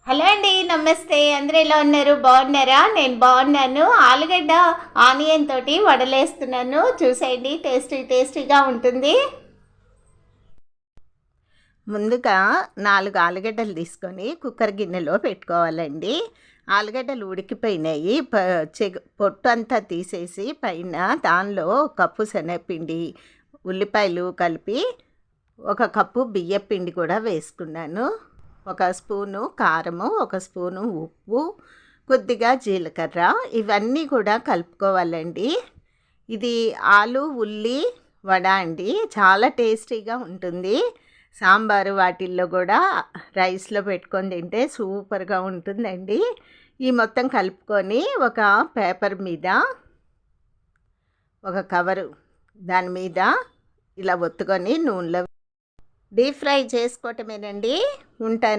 Hello అండి, నమస్తే. అందరూ ఎలా ఉన్నారు? బాగున్నారా? నేను బాగున్నాను. ఆలుగడ్డ ఆనియన్ తోటి వడలేస్తున్నాను. చూసేయండి, టేస్టీగా ఉంటుంది. ముందుగా 4 ఆలుగడ్డలు తీసుకొని కుక్కర్ గిన్నెలో పెట్టుకోవాలండి. ఆలుగడ్డలు ఉడికిపోయినాయి. పొట్టు అంతా తీసేసి పైన దానిలో కప్పు శనగపిండి, ఉల్లిపాయలు కలిపి 1 కప్పు బియ్యపిండి కూడా వేసుకున్నాను. 1 స్పూను కారము, 1 స్పూను ఉప్పు, కొద్దిగా జీలకర్ర, ఇవన్నీ కూడా కలుపుకోవాలండి. ఇది ఆలు ఉల్లి వడ అండి. చాలా టేస్టీగా ఉంటుంది. సాంబారు వాటిల్లో కూడా రైస్లో పెట్టుకొని తింటే సూపర్గా ఉంటుందండి. ఈ మొత్తం కలుపుకొని ఒక పేపర్ మీద, ఒక కవరు దాని మీద ఇలా ఒత్తుకొని నూనెలో డీప్ ఫ్రై చేసుకోవటమేనండి. ఉంటాను.